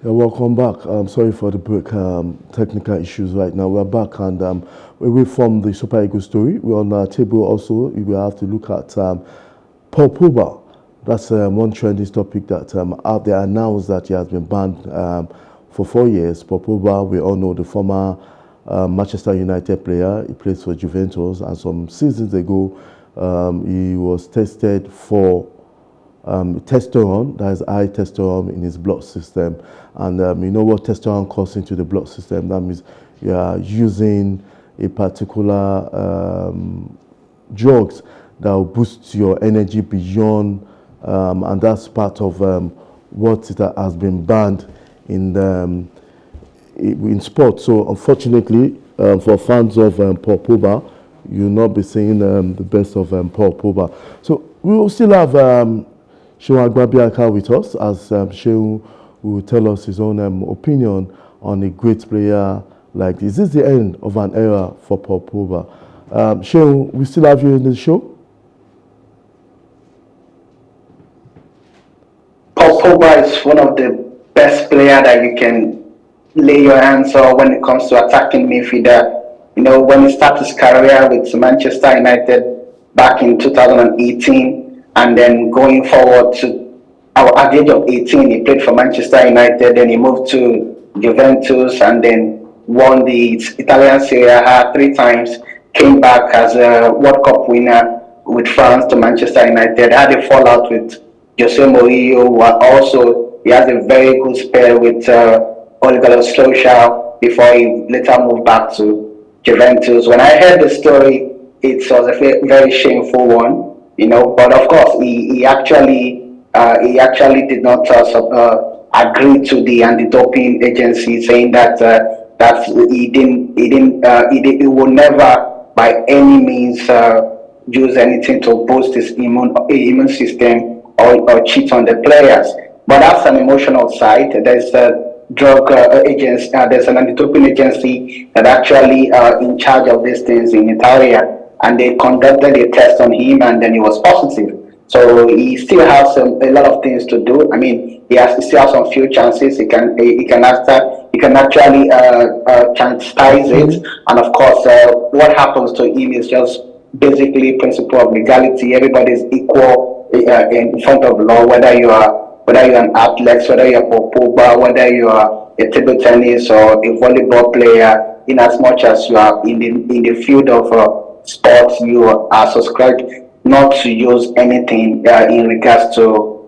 Yeah, welcome back. I'm sorry for the break. Technical issues right now. We're back and away from the Super Eagles story. We're on our table also. We will have to look at Paul Pogba. That's one trending topic that out there announced that he has been banned for 4 years. Paul Pogba, we all know the former Manchester United player. He plays for Juventus, and some seasons ago, he was tested for testosterone, that is high testosterone in his blood system. And you know what testosterone causes into the blood system? That means you are using a particular drugs that will boost your energy beyond, and that's part of what has been banned in sport. So unfortunately, for fans of Paul Pogba, you'll not be seeing the best of Paul Pogba. So we will still have Shehu Agbabiaka with us, as Shehu will tell us his own opinion on a great player like this. Is this the end of an era for Paul Pogba? Shehu, we still have you in the show? Paul Pogba is one of the best players that you can lay your hands on when it comes to attacking midfielder. You know, when he started his career with Manchester United back in 2018, and then going forward to at the age of 18, he played for Manchester United, then he moved to Juventus, and then won the Italian Serie A 3 times, came back as a World Cup winner with France to Manchester United, had a fallout with Jose Mourinho, who also he has a very good spell with Ole Gunnar Solskjaer before he later moved back to Juventus. When I heard the story, it was a very shameful one, you know. But of course, he actually did not agree to the anti-doping agency, saying that he would never by any means use anything to boost his immune system or cheat on the players. But that's an emotional side. There's a drug agency, there's an anti-doping agency that actually in charge of these things in Italia, and they conducted a test on him, and then he was positive. So he still has a lot of things to do. I mean, he still has some few chances. He can actually chastise it, and of course, what happens to him is just basically principle of legality. Everybody is equal in front of law, whether you're an athlete, whether you're a Pogba, whether you are a table tennis or a volleyball player. In as much as you are in the field of sports, you are subscribed not to use anything in regards to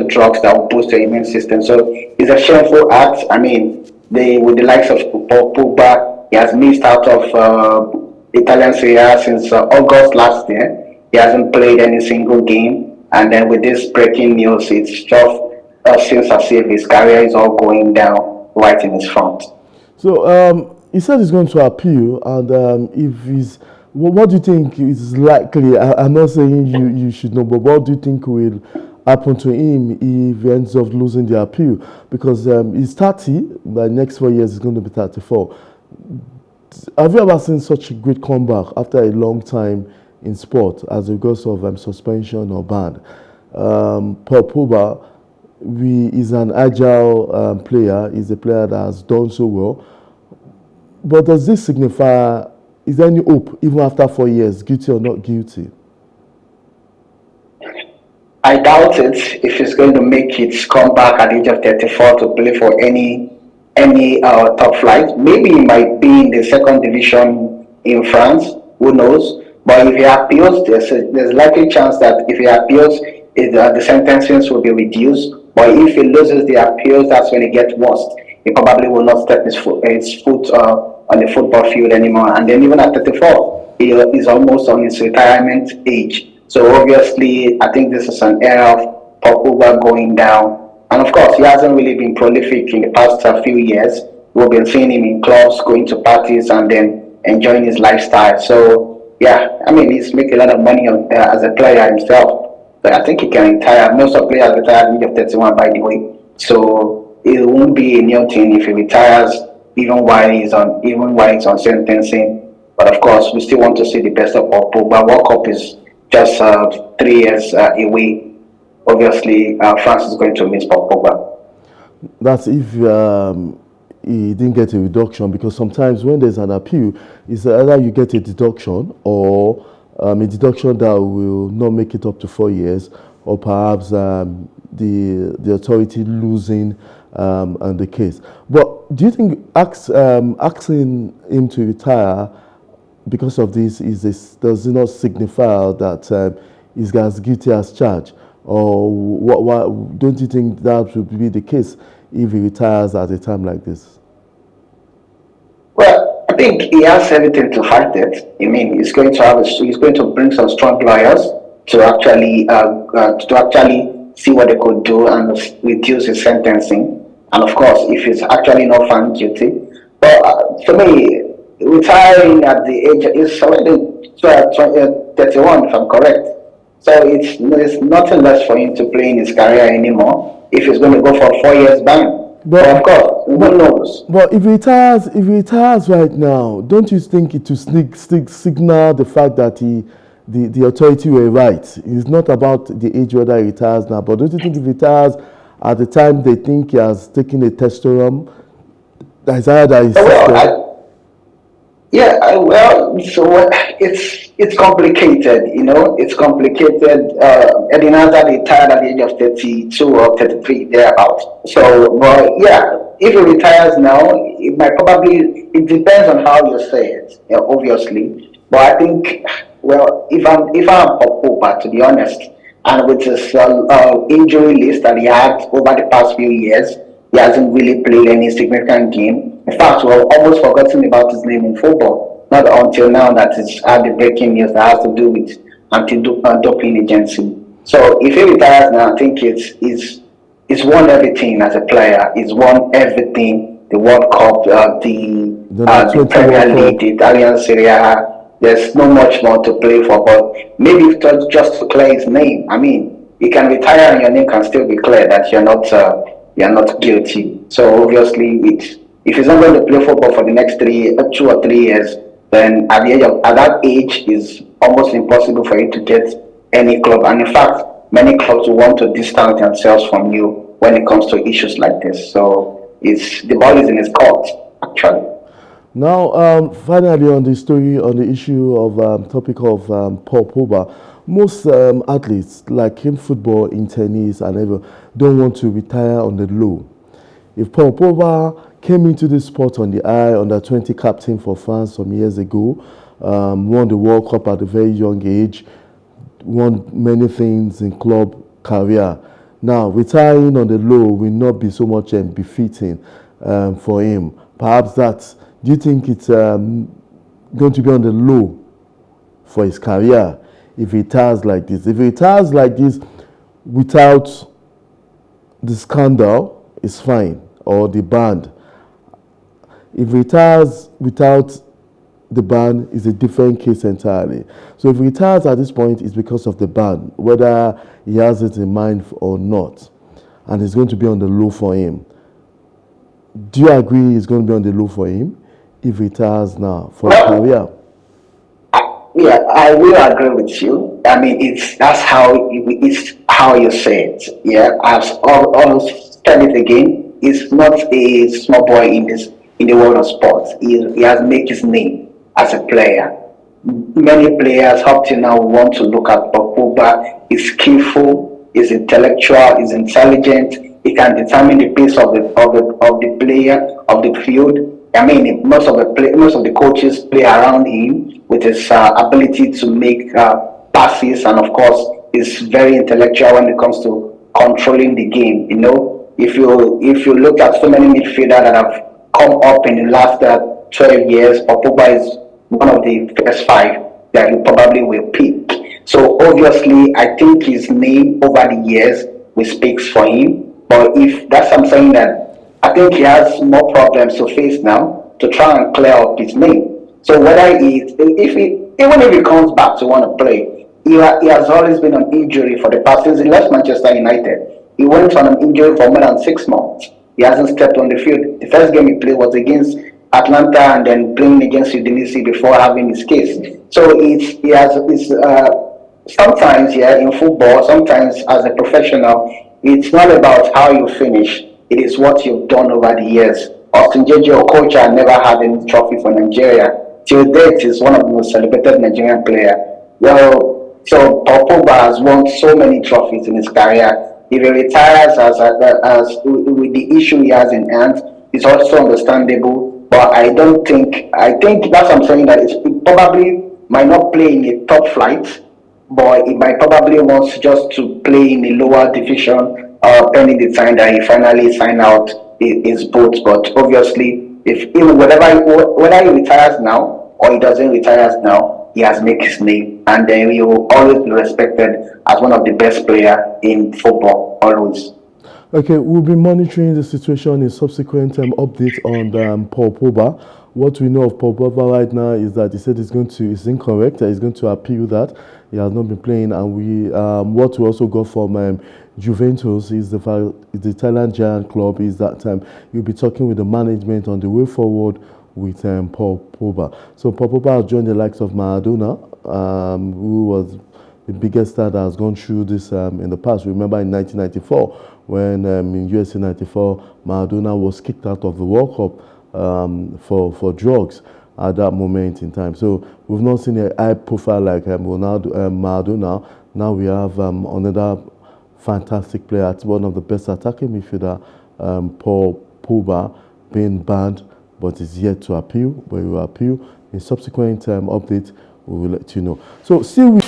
drugs that will boost your immune system. So it's a shameful act. I mean, with the likes of Pogba, he has missed out of Italian Serie A since August last year. He hasn't played any single game. And then with this breaking news, it's just seems as if his career is all going down right in his front. So he said he's going to appeal, and if he's, what do you think is likely? I'm not saying you should know, but what do you think will happen to him if he ends up losing the appeal? Because he's 30, by next 4 years he's going to be 34. Have you ever seen such a great comeback after a long time in sport as a result of suspension or ban? Paul Pogba is an agile player. He's a player that has done so well. But does this signify, is there any hope even after 4 years, guilty or not guilty? I doubt it if he's going to make it come back at the age of 34 to play for any top flight. Maybe he might be in the second division in France. Who knows? But if he appeals, there's likely chance that if he appeals, the sentences will be reduced. But if he loses the appeals, that's when it gets worse. He probably will not step his foot on the football field anymore. And then even at 34, he is almost on his retirement age. So obviously, I think this is an era of Paul Pogba going down. And of course, he hasn't really been prolific in the past few years. We've been seeing him in clubs, going to parties, and then enjoying his lifestyle. So yeah, I mean, he's making a lot of money as a player himself. But I think he can retire. Most of players retire at the age of 31, by the way. So it won't be a new thing if he retires, even while he's on sentencing. But of course, we still want to see the best of Paul Pogba. World Cup is just 3 years away. Obviously, France is going to miss Paul Pogba. That's if he didn't get a reduction, because sometimes when there's an appeal, it's either you get a deduction or a deduction that will not make it up to 4 years, or perhaps the authority losing on the case. But do you think asking him to retire because of this does it not signify that he's as guilty as charged? Or don't you think that would be the case if he retires at a time like this? Well, I think he has everything to fight it. I mean, he's going to bring some strong lawyers to actually see what they could do and reduce his sentencing. And of course, if he's actually not found guilty, but for me, retiring at the age is already 31, if I'm correct. So there's nothing less for him to play in his career anymore if he's going to go for a 4 years ban. But of course, who knows? But if he retires right now, don't you think it will signal the fact that the authority were right? It's not about the age whether he retires now, but don't you think if he retires at the time they think he has taken a testosterone, that is higher than his sister? Yeah, it's complicated, it's complicated. Edinata retired at the age of 32 or 33, thereabout. So, but yeah, if he retires now, it depends on how you say it, obviously. But I think, well, if I'm Pogba, to be honest, and with his injury list that he had over the past few years, he hasn't really played any significant game. In fact, we've almost forgotten about his name in football. Not until now that it's had the breaking news that has to do with anti-doping agency. So if he retires now, I think he's won everything as a player. He's won everything: the World Cup, the Premier League, the Italian Serie A. There's no much more to play for. But maybe just to clear his name. I mean, you can retire and your name can still be clear that you're not guilty. So obviously, if he's not going to play football for the next 2 or 3 years, then at that age, it's almost impossible for you to get any club. And in fact, many clubs will want to distance themselves from you when it comes to issues like this. So the ball is in his court, actually. Now, finally, on the issue of topic of Paul Pogba, most athletes, like in football, in tennis, and ever, don't want to retire on the low. If Paul Pogba came into this sport on the high, under 20 captain for France some years ago, won the World Cup at a very young age, won many things in club career. Now, retiring on the low will not be so much befitting for him. Perhaps do you think it's going to be on the low for his career if he retires like this? If he retires like this without the scandal, it's fine, or the ban. If he retires without the ban, is a different case entirely. So if he retires at this point, it's because of the ban, whether he has it in mind or not, and it's going to be on the low for him. Do you agree it's going to be on the low for him if he retires now for his career? Yeah, I will agree with you. I mean, it's how you say it. Yeah, I've always said it again. He's not a small boy in the world of sports. He has made his name as a player. Many players up to now want to look at Pogba. He's skillful, he's intellectual, he's intelligent. He can determine the pace of the player of the field. I mean, most of the coaches play around him with his ability to make passes, and of course, is very intellectual when it comes to controlling the game. If you look at so many midfielders that have come up in the last 12 years, Pogba is one of the first 5 that you probably will pick. So obviously, I think his name over the years will speak for him. But if that's I'm saying that I think he has more problems to face now to try and clear up his name. So even if he comes back to want to play, he has always been on injury for the past since he left Manchester United. He went on an injury for more than 6 months. He hasn't stepped on the field. The first game he played was against Atlanta and then playing against Udinese before having his case. So sometimes in football, sometimes as a professional, it's not about how you finish. It is what you've done over the years. Austin JJ Okocha never had any trophy for Nigeria. Till date, he's one of the most celebrated Nigerian players. Well, so Pogba has won so many trophies in his career. If he retires as with the issue he has in hand, it's also understandable. But I think that's what I'm saying, that it probably might not play in a top flight, but he might probably wants just to play in a lower division, pending the time that he finally sign out his boat. But obviously, if even whether he retires now or he doesn't retire now, he has made his name, and then he will always be respected as one of the best player in football, always. Okay, we'll be monitoring the situation in subsequent updates on Paul Pogba. What we know of Paul Pogba right now is that he said it's incorrect. He's going to appeal that. He has not been playing, and what we also got from Juventus is the Italian giant club is that you'll be talking with the management on the way forward with Paul Pogba. So Paul Pogba has joined the likes of Maradona, who was the biggest star that has gone through this in the past. Remember in 1994 when in USA 94 Maradona was kicked out of the World Cup for drugs at that moment in time. So we've not seen a high profile like Maradona. Now we have another fantastic player, one of the best attacking midfielder, Paul Pogba, being banned, but is yet to appeal. But he will appeal in subsequent updates. We will let you know. So still.